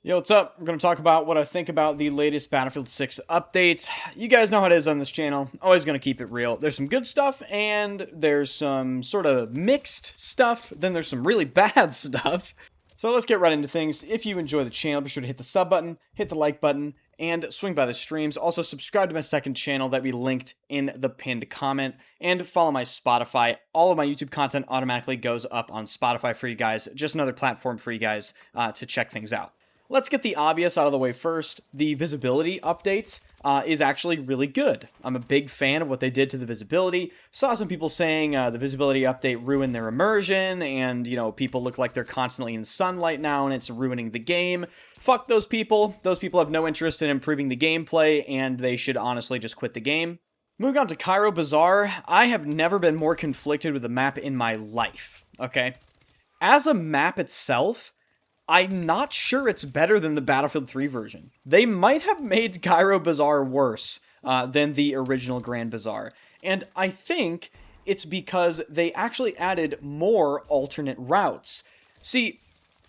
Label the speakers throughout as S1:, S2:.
S1: Yo, what's up? I'm going to talk about what I think about the latest Battlefield 6 update. You guys know how it is on this channel. Always going to keep it real. There's some good stuff, and there's some sort of mixed stuff. Then there's some really bad stuff. So let's get right into things. If you enjoy the channel, be sure to hit the sub button, hit the like button, and swing by the streams. Also, subscribe to my second channel that we linked in the pinned comment, and follow my Spotify. All of my YouTube content automatically goes up on Spotify for you guys. Just another platform for you guys to check things out. Let's get the obvious out of the way first. The visibility update is actually really good. I'm a big fan of what they did to the visibility. Saw some people saying the visibility update ruined their immersion, and, people look like they're constantly in sunlight now, and it's ruining the game. Fuck those people. Those people have no interest in improving the gameplay, and they should honestly just quit the game. Moving on to Cairo Bazaar, I have never been more conflicted with a map in my life, okay? As a map itself, I'm not sure it's better than the Battlefield 3 version. They might have made Cairo Bazaar worse than the original Grand Bazaar. And I think it's because they actually added more alternate routes. See,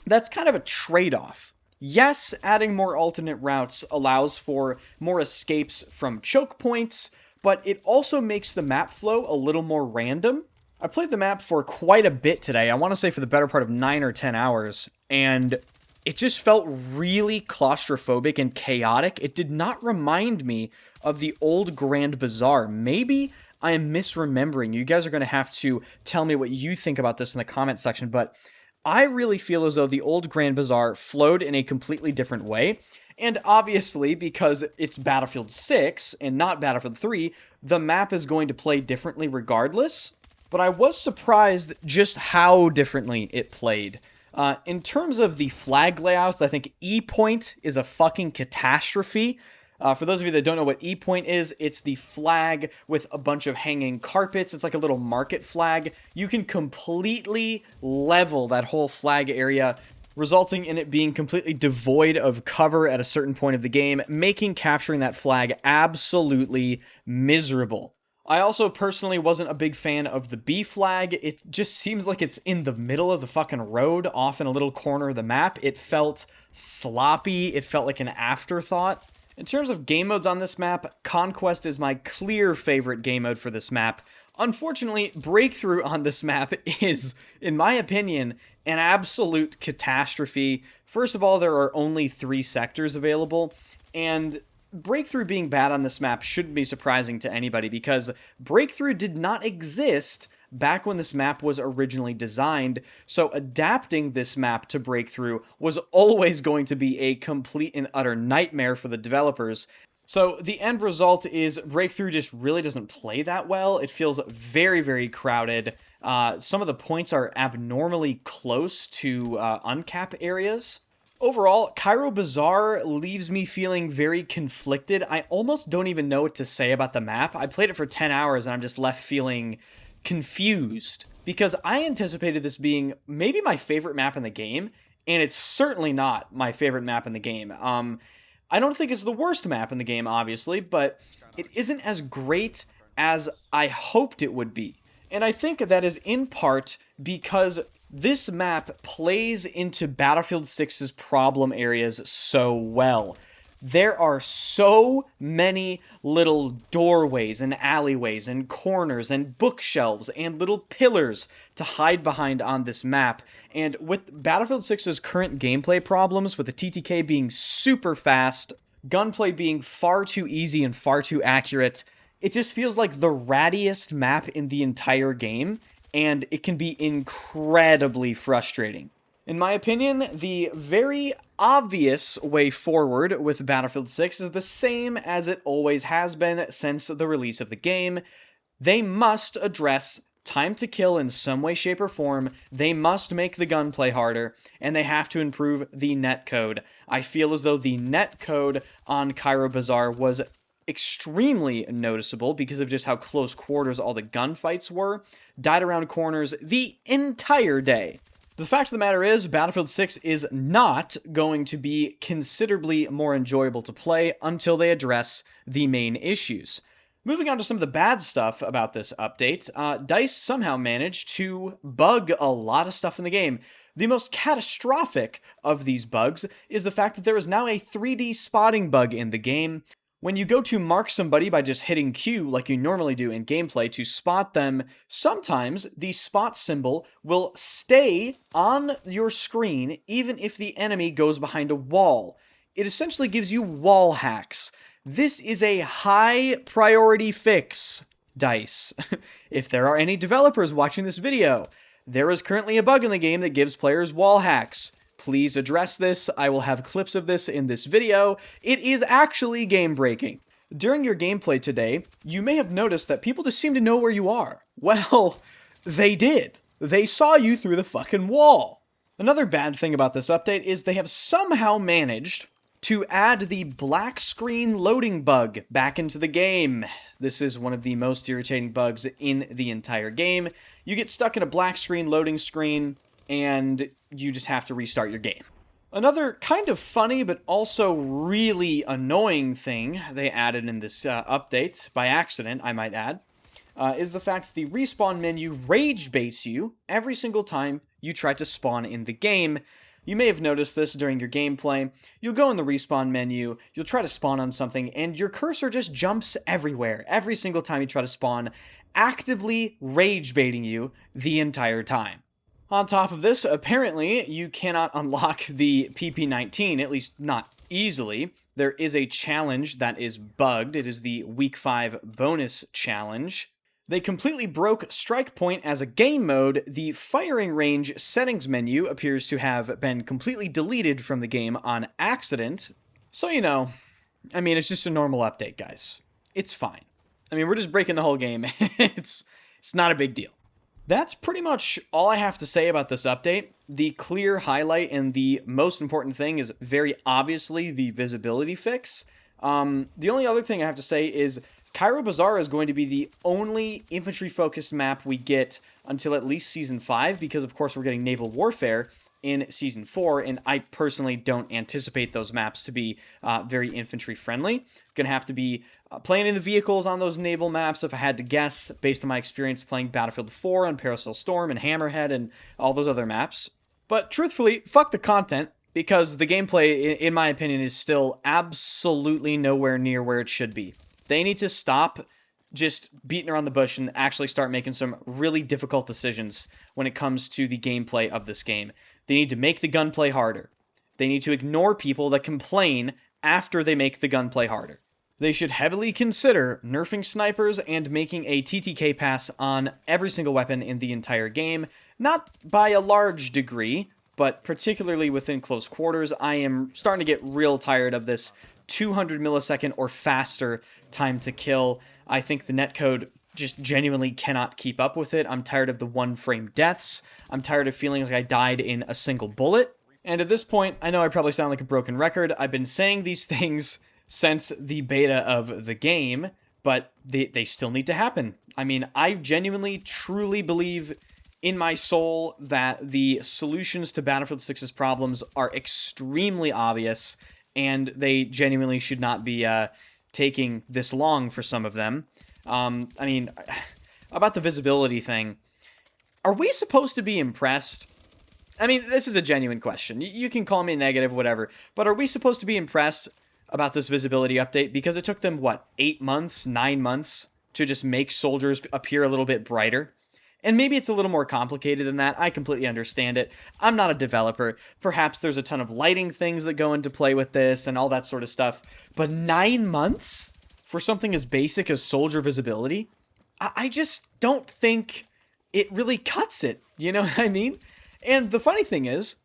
S1: that's kind of a trade-off. Yes, adding more alternate routes allows for more escapes from choke points, but it also makes the map flow a little more random. I played the map for quite a bit today. I want to say for the better part of 9 or 10 hours. And it just felt really claustrophobic and chaotic. It did not remind me of the old Grand Bazaar. Maybe I am misremembering. You guys are going to have to tell me what you think about this in the comment section. But I really feel as though the old Grand Bazaar flowed in a completely different way. And obviously, because it's Battlefield 6 and not Battlefield 3, the map is going to play differently regardless. But I was surprised just how differently it played. In terms of the flag layouts, I think E-Point is a fucking catastrophe. For those of you that don't know what E-Point is, it's the flag with a bunch of hanging carpets. It's like a little market flag. You can completely level that whole flag area, resulting in it being completely devoid of cover at a certain point of the game, making capturing that flag absolutely miserable. I also personally wasn't a big fan of the B flag. It just seems like it's in the middle of the fucking road, off in a little corner of the map. It felt sloppy. It felt like an afterthought. In terms of game modes on this map, Conquest is my clear favorite game mode for this map. Unfortunately, Breakthrough on this map is, in my opinion, an absolute catastrophe. First of all, there are only 3 sectors available, and Breakthrough being bad on this map shouldn't be surprising to anybody, because Breakthrough did not exist back when this map was originally designed, so adapting this map to Breakthrough was always going to be a complete and utter nightmare for the developers. So the end result is Breakthrough just really doesn't play that well. It feels very, very crowded. Some of the points are abnormally close to uncap areas. Overall, Cairo Bazaar leaves me feeling very conflicted. I almost don't even know what to say about the map. I played it for 10 hours and I'm just left feeling confused, because I anticipated this being maybe my favorite map in the game, and it's certainly not my favorite map in the game. I don't think it's the worst map in the game, obviously, but it isn't as great as I hoped it would be. And I think that is in part because this map plays into Battlefield 6's problem areas so well. There are so many little doorways and alleyways and corners and bookshelves and little pillars to hide behind on this map. And with Battlefield 6's current gameplay problems, with the TTK being super fast, gunplay being far too easy and far too accurate, it just feels like the rattiest map in the entire game, and it can be incredibly frustrating. In my opinion, the very obvious way forward with Battlefield 6 is the same as it always has been since the release of the game. They must address time to kill in some way, shape, or form. They must make the gunplay harder, and they have to improve the netcode. I feel as though the netcode on Cairo Bazaar was extremely noticeable because of just how close quarters all the gunfights were. Died around corners the entire day. The fact of the matter is, Battlefield 6 is not going to be considerably more enjoyable to play until they address the main issues. Moving on to some of the bad stuff about this update, DICE somehow managed to bug a lot of stuff in the game. The most catastrophic of these bugs is the fact that there is now a 3D spotting bug in the game. When you go to mark somebody by just hitting Q like you normally do in gameplay to spot them, sometimes the spot symbol will stay on your screen even if the enemy goes behind a wall. It essentially gives you wall hacks. This is a high priority fix, DICE. If there are any developers watching this video, there is currently a bug in the game that gives players wall hacks. Please address this. I will have clips of this in this video. It is actually game-breaking. During your gameplay today, you may have noticed that people just seem to know where you are. Well, they did. They saw you through the fucking wall. Another bad thing about this update is they have somehow managed to add the black screen loading bug back into the game. This is one of the most irritating bugs in the entire game. You get stuck in a black screen loading screen, and you just have to restart your game. Another kind of funny but also really annoying thing they added in this update, by accident I might add, is the fact that the respawn menu rage baits you every single time you try to spawn in the game. You may have noticed this during your gameplay. You'll go in the respawn menu, you'll try to spawn on something, and your cursor just jumps everywhere every single time you try to spawn, actively rage baiting you the entire time. On top of this, apparently, you cannot unlock the PP19, at least not easily. There is a challenge that is bugged. It is the Week 5 bonus challenge. They completely broke Strike Point as a game mode. The firing range settings menu appears to have been completely deleted from the game on accident. So, you know, I mean, it's just a normal update, guys. It's fine. I mean, we're just breaking the whole game. It's not a big deal. That's pretty much all I have to say about this update. The clear highlight and the most important thing is very obviously the visibility fix. The only other thing I have to say is Cairo Bazaar is going to be the only infantry-focused map we get until at least Season 5, because of course we're getting Naval Warfare in Season 4, and I personally don't anticipate those maps to be very infantry-friendly. Gonna have to be playing in the vehicles on those naval maps, if I had to guess, based on my experience playing Battlefield 4 and Paracel Storm and Hammerhead and all those other maps. But truthfully, fuck the content, because the gameplay, in my opinion, is still absolutely nowhere near where it should be. They need to stop just beating around the bush and actually start making some really difficult decisions when it comes to the gameplay of this game. They need to make the gunplay harder. They need to ignore people that complain after they make the gunplay harder. They should heavily consider nerfing snipers and making a TTK pass on every single weapon in the entire game. Not by a large degree, but particularly within close quarters. I am starting to get real tired of this 200 millisecond or faster time to kill. I think the netcode just genuinely cannot keep up with it. I'm tired of the one-frame deaths. I'm tired of feeling like I died in a single bullet. And at this point, I know I probably sound like a broken record. I've been saying these things since the beta of the game, but they still need to happen. I mean, I genuinely, truly believe in my soul that the solutions to Battlefield 6's problems are extremely obvious, and they genuinely should not be taking this long for some of them. I mean, about the visibility thing, are we supposed to be impressed? I mean, this is a genuine question. You can call me negative, whatever, but are we supposed to be impressed about this visibility update? Because it took them, what, 8 months, 9 months to just make soldiers appear a little bit brighter? And maybe it's a little more complicated than that. I completely understand it. I'm not a developer. Perhaps there's a ton of lighting things that go into play with this and all that sort of stuff. But 9 months for something as basic as soldier visibility? I just don't think it really cuts it. You know what I mean? And the funny thing is,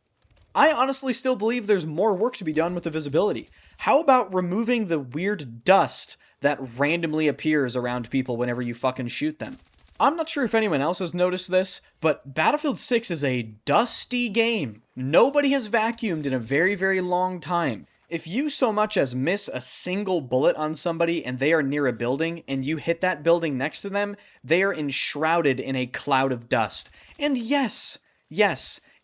S1: I honestly still believe there's more work to be done with the visibility. How about removing the weird dust that randomly appears around people whenever you fucking shoot them? I'm not sure if anyone else has noticed this, but Battlefield 6 is a dusty game. Nobody has vacuumed in a very, very long time. If you so much as miss a single bullet on somebody and they are near a building and you hit that building next to them, they are enshrouded in a cloud of dust. And yes,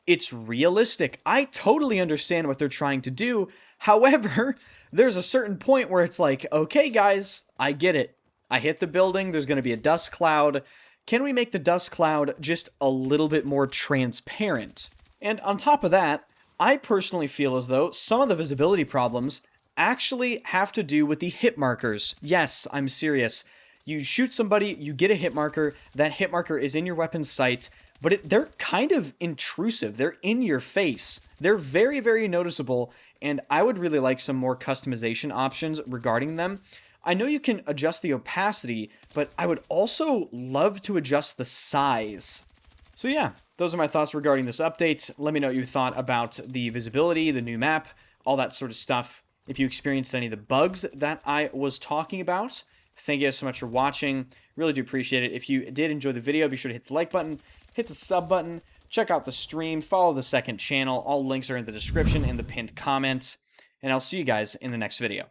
S1: it's realistic. I totally understand what they're trying to do. However, there's a certain point where it's like, okay guys, I get it. I hit the building, there's going to be a dust cloud. Can we make the dust cloud just a little bit more transparent? And on top of that, I personally feel as though some of the visibility problems actually have to do with the hit markers. Yes, I'm serious. You shoot somebody, you get a hit marker, that hit marker is in your weapon's sight, but they're kind of intrusive. They're in your face. They're very, very noticeable, and I would really like some more customization options regarding them. I know you can adjust the opacity, but I would also love to adjust the size. So yeah, those are my thoughts regarding this update. Let me know what you thought about the visibility, the new map, all that sort of stuff. If you experienced any of the bugs that I was talking about. Thank you guys so much for watching. Really do appreciate it. If you did enjoy the video, be sure to hit the like button, hit the sub button, check out the stream, follow the second channel. All links are in the description and the pinned comment. And I'll see you guys in the next video.